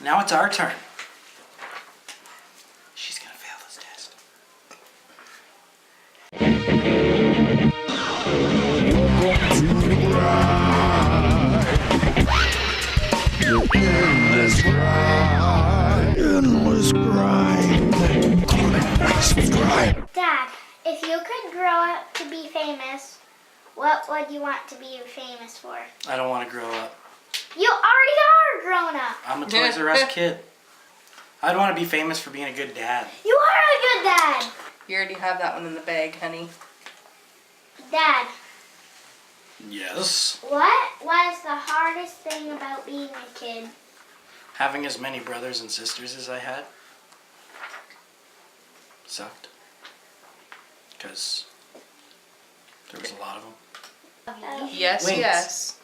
Now it's our turn. She's gonna fail this test. Endless grind. Endless grind. Subscribe. Dad, if you could grow up to be famous, what would you want to be famous for? I don't want to grow up. You already are grown up. I'm a Toys R Us kid. I'd want to be famous for being a good dad. You are a good dad. You already have that one in the bag, honey. Dad, Yes. what was the hardest thing about being a kid? Having as many brothers and sisters as I had sucked. Because there was a lot of them. Yes, Wings. yes.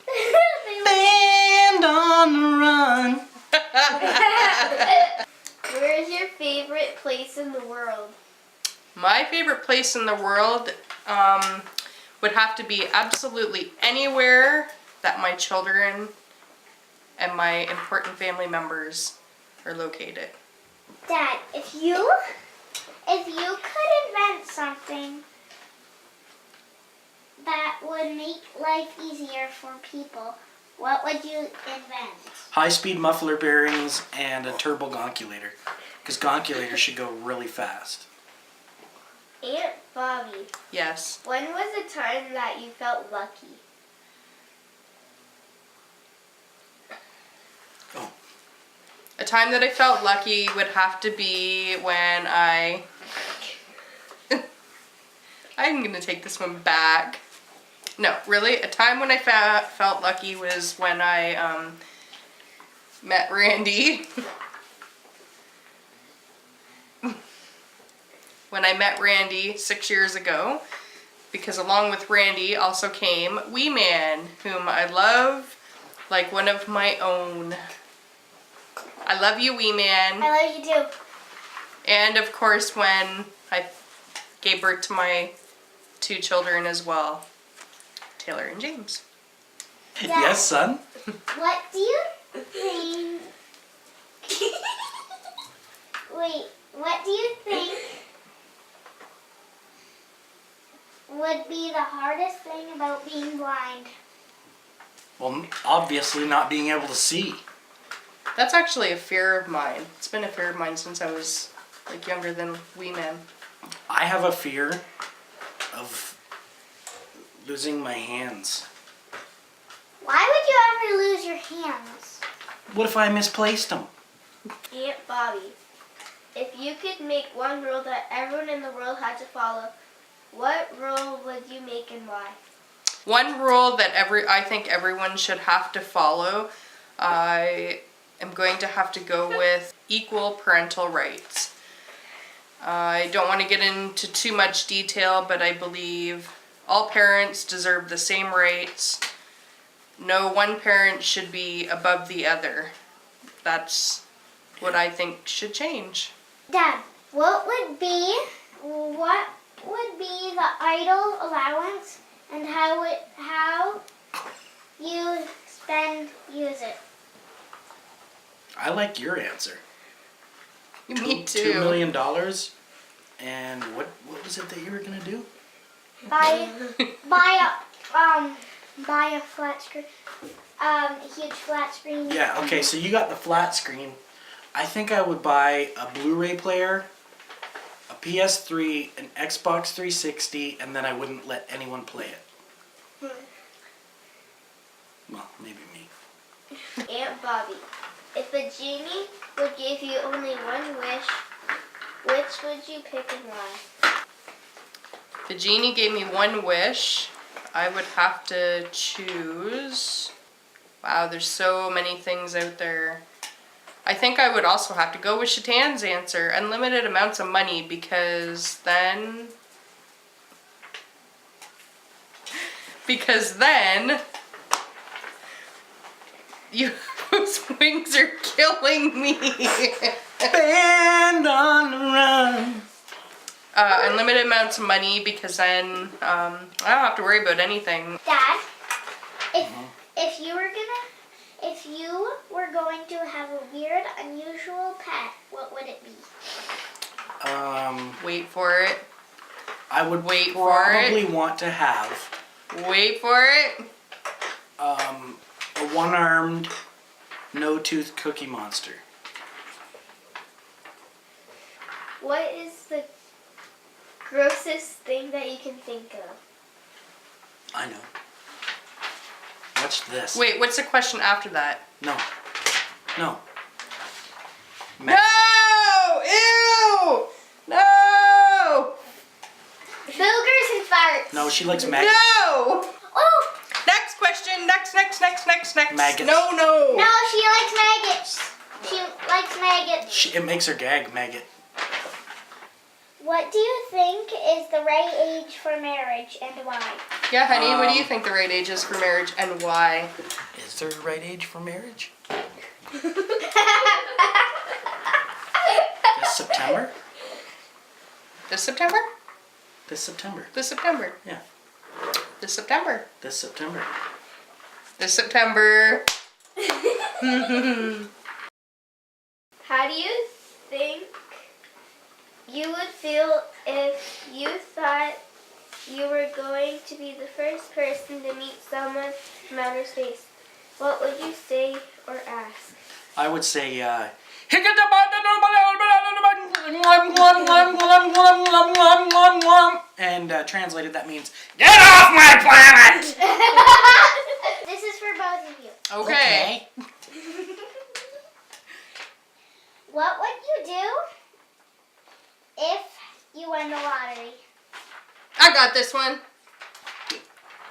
Band on the run. Where is your favorite place in the world? My favorite place in the world would have to be absolutely anywhere that my children and my important family members are located. Dad, if you could invent something that would make life easier for people, what would you invent? High-speed muffler bearings and a turbo gonculator. Because gonculators should go really fast. Aunt Bobby, Yes. when was the time that you felt lucky? Oh, A time that I felt lucky would have to be when I'm going to take this one back. No, really, a time when I felt lucky was when I met Randy. When I met Randy 6 years ago, because along with Randy also came Wee Man, whom I love like one of my own. I love you, Wee Man. I love you too. And of course when I gave birth to my 2 children as well, Taylor and James. Dad. Yes, son? What do you think? Wait, what do you think would be the hardest thing about being blind? Well, obviously not being able to see. That's actually a fear of mine. It's been a fear of mine since I was like younger than Wee Man. I have a fear of losing my hands. Why would you ever lose your hands? What if I misplaced them? Aunt Bobby, if you could make one rule that everyone in the world had to follow, what rule would you make and why? One rule that I think everyone should have to follow, I am going to have to go with equal parental rights. I don't want to get into too much detail, but I believe all parents deserve the same rights. No one parent should be above the other. That's what I think should change. Dad, what would be the idle allowance and how you use it? I like your answer. Me too. $2 million. And what was it that you were gonna do? Buy a flat screen, huge flat screen. Yeah, okay, so you got the flat screen. I think I would buy a Blu-ray player, a PS3, an Xbox 360, and then I wouldn't let anyone play it. Well, maybe me. Aunt Bobby, if a genie would give you only one wish, which would you pick and why? If the genie gave me one wish, I would have to choose. Wow, there's so many things out there. I think I would also have to go with Shatan's answer, unlimited amounts of money, because then those wings are killing me. Band on the run. Unlimited amounts of money, because then I don't have to worry about anything. Dad, if If you were going to have a weird, unusual pet, what would it be? Wait for it. I would Wait for it. probably want to have Wait for it. a one-armed, no-tooth Cookie Monster. What is the grossest thing that you can think of? I know. Watch this. Wait, what's the question after that? No. No. No! Ew! No! Boogers and farts. No, she likes maggots. No! Oh, Next question. Next. Maggots. No. no, she likes maggots. She likes maggots. It makes her gag, maggot. What do you think is the right age for marriage and why? Yeah, honey, what do you think the right age is for marriage and why? Is there a right age for marriage? This September? This September? This September. This September. Yeah. This September. This September. This September. How do you think you would feel if you thought you were going to be the first person to meet someone from outer space? What would you say or ask? I would say, and translated that means, get off my planet! This is for both of you. Okay. What would you do if you won the lottery? I got this one.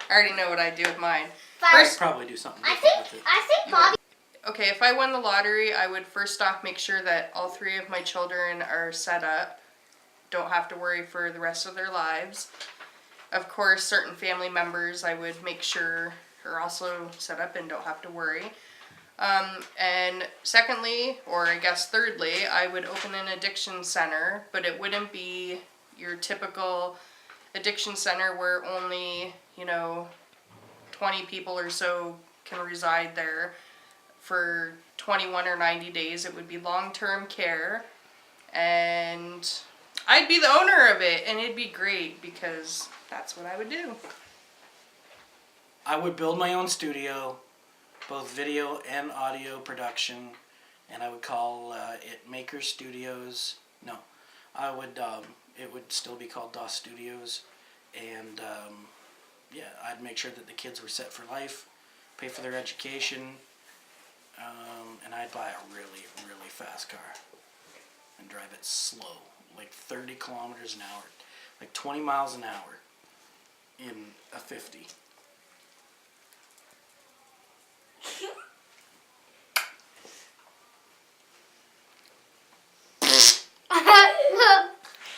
I already know what I'd do with mine. I'd First, probably do something I different with it. think Bobby. Okay, if I won the lottery, I would first off make sure that all 3 of my children are set up. Don't have to worry for the rest of their lives. Of course, certain family members I would make sure are also set up and don't have to worry. And secondly, or I guess thirdly, I would open an addiction center, but it wouldn't be your typical addiction center where only, 20 people or so can reside there for 21 or 90 days. It would be long-term care, and I'd be the owner of it, and it'd be great because that's what I would do. I would build my own studio, both video and audio production, and I would call it Maker Studios. No, I would. It would still be called DOS Studios, and yeah, I'd make sure that the kids were set for life, pay for their education, and I'd buy a really, really fast car and drive it slow, like 30 kilometers an hour, like 20 miles an hour in a 50.